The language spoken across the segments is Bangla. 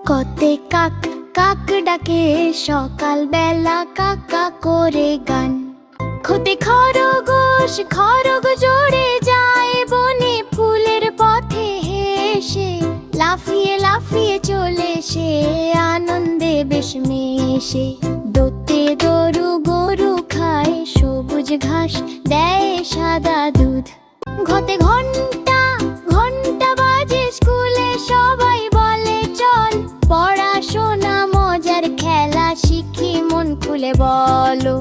কতে কাক কাক ডাকে সকাল বেলা কাকা করে গান। খতে খরগোশ খরগ জোড়ে যায় বনে ফুলের পথে হেসে, লাফিয়ে লাফিয়ে চলে সে আনন্দে বেশ মেশে। দোতে গরু গরু খায় সবুজ ঘাস, দেয় সাদা দুধ। ঘতে ঘন্টা ঘন্টা বাজে স্কুলে, সবাই বলে চল পড়াশোনা মজার খেলা শিখি মন খুলে বলো।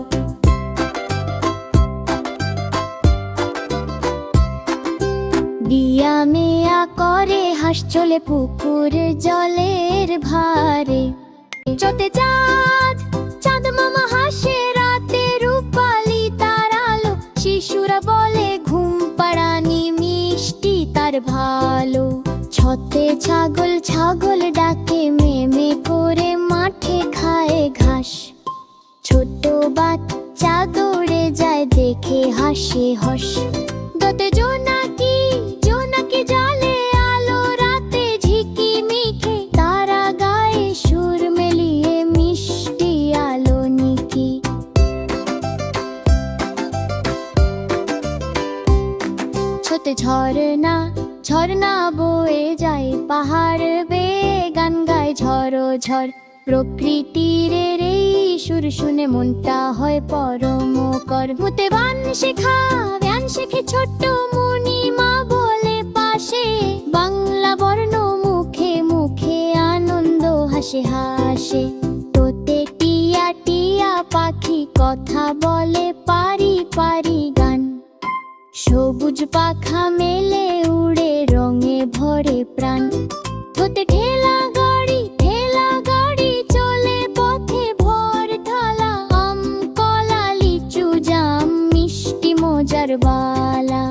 দিয়া মেয়া করে হাঁস চলে পুকুর জলের ভারে। চতে চাঁদ চাঁদ মামা হাসে রাতে রূপালি তার আলো। শিশুরা বলে ঘুম পাড়ানি মিষ্টি তার ভালো। ছতে ছাগল ছাগল ডাকে মেমে করে মাঠে খায় ঘাস। ছোট বাচ্চা দৌড়ে যায় দেখে হাসে হস। দতে জোনাকি জোনাকি জালে আলো রাতে ঝিকি মিখে, তারা গায়ে সুর মেলিয়ে মিষ্টি আলো নিকি। ছোটে ঝরনা ঝরনা বয়ে যায় পাহাড় বেয়ে গান গায় ঝড়ো ঝড়। প্রকৃতির এই সুর শুনে মনটা হয় পরমকর। মুতে বান শেখে ছোট্ট মুনি মা বলে পাশে। বাংলা বর্ণ মুখে মুখে আনন্দ হাসে হাসে। তোতে টিয়া টিয়া পাখি কথা বলে পারি পারি গান। সবুজ পাখা মেলে উড়ে রঙে ভরে প্রাণ। তোতে ঠেলা গাড়ি চলে পথে ভর থালা। আম কলা লিচু জাম মিষ্টি মজার বালা।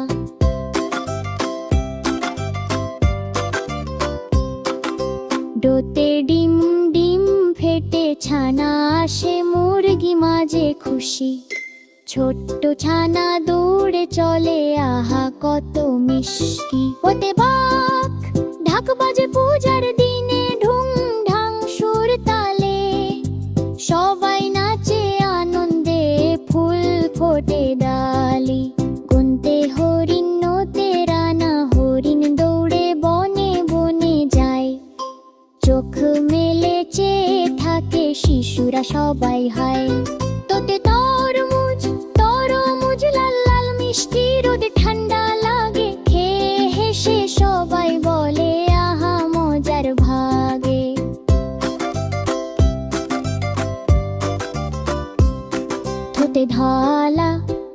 ডোতে ডিম ডিম ফেটে ছানা আসে, মুরগি মাঝে খুশি। ছোট্ট ছানা দৌড়ে চলে আহা কত মিষ্টি। ওতে বাঘ ঢাক বাজে পূজার দিনে ঢুং ঢাং সুর তালে। সবাই নাচে আনন্দে ফুল ফোটে ডালি। গুনতে হরিণ নতে রানা হরিণ দৌড়ে বনে বনে যায়। চোখ মেলে চেয়ে থাকে শিশুরা সবাই হায়। তোতে তরমুজ তরমুজ লাল লাল মিষ্টি, রোদে ঠান্ডা লাগে খেয়ে হেসে সবাই বলে আহা মজার ভাগে। তোতে থালা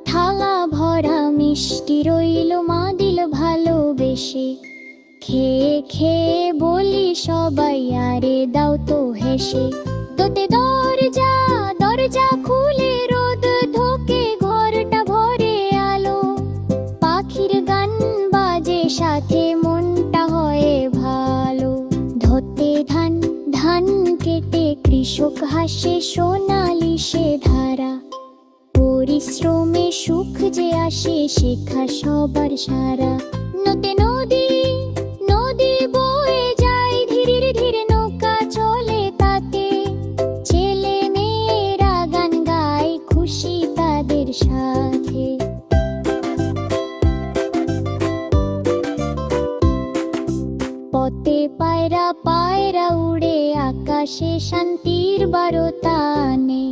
থালা ভরা মিষ্টি রইল মা দিল ভালোবেসে। খেয়ে খেয়ে বলি সবাই আরে দাও তো হেসে। তোতে দরজা দরজা খুলে রোদ ঢোকে ঘরটা ভরে আলো। পাখির গান বাজে সাথে মনটা হয় ভালো। ধোতে ধান ধান কেটে কৃষক হাসে সোনালি সে ধারা। পরিশ্রমে সুখ যে আসে শেখা সবার সারা। নতে নদী নদী বয়ে যায় ধীরে ধীরে নৌকা চলে তাতে। ছেলে মেয়েরা গান গায় খুশি তাদের সাথে। পথে পায়রা পায়রা উড়ে আকাশে শান্তির বারতা আনে।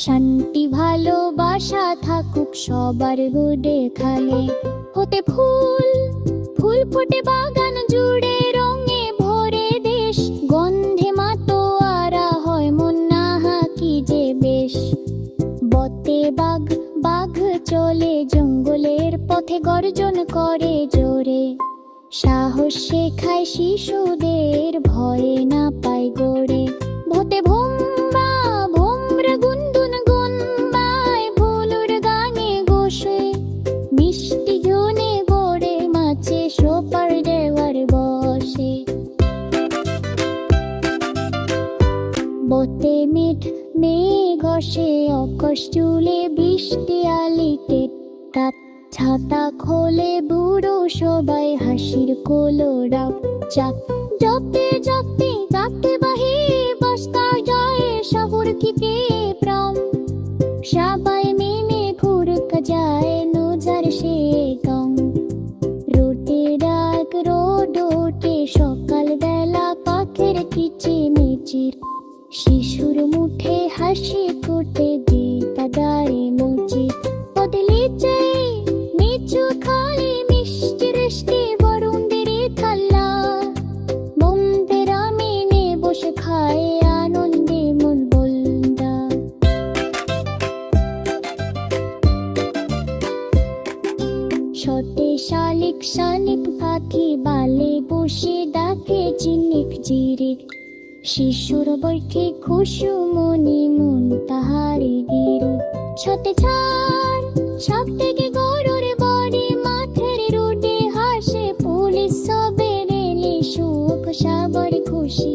শান্তি ভালোবাসা থাকুক সবার গুডে খালে। হতে ফুল ফুল ফোটে বাগান জুড়ে রঙে ভরে দেশ। গন্ধে মাতোয়ারা হয় মন নাহা কি যে বেশ। বতে বাঘ বাঘ চলে জঙ্গলের পথে গর্জন করে জোরে। সাহস শেখায় শিশুদের ভয়ে না পায় গড়ে। ভোতে ভোম্বা ভোমরা গুনগুন গুনবায় ভুলুর গানে গোসে। মিষ্টি জনে গড়ে মাছে সোপার দেওয়ার বসে। বতে মিঠ মেঘ আসে অকশ চুলে বৃষ্টি আলিতে টাপ। ছাতা খোলে বুড়ো সবাই হাসির কোলো রাপ চাপ। জপতে জপতে গাতে মুরগিকে প্রাম সবাই মিলে ঘুরকা যায় নজার সে গং রোটে ডাক রোড ওঠে সকাল বেলা পাখের কিচিমিচির শিশুর মুখে হাসি ফুটে দিতা দাঁড়ে মুচির বদলে যায় নিচু খালি মিষ্টি রেষ্টি বরুণদের থাল্লা বন্ধেরা মেনে বসে খায় আনন্দে মন বলদা ছোটে শালিক শালিক পাখি বালে বসে ডাকে ঝিনিক ঝিরিক শিশুর বৈঠে খুশু মনে মন তাহারে গিরু ছোটে ছাড় সব থেকে গরুর বড়ি মাঠের রোডে হাসে পুলিশ সবে রেলে সুখ সাবর খুশি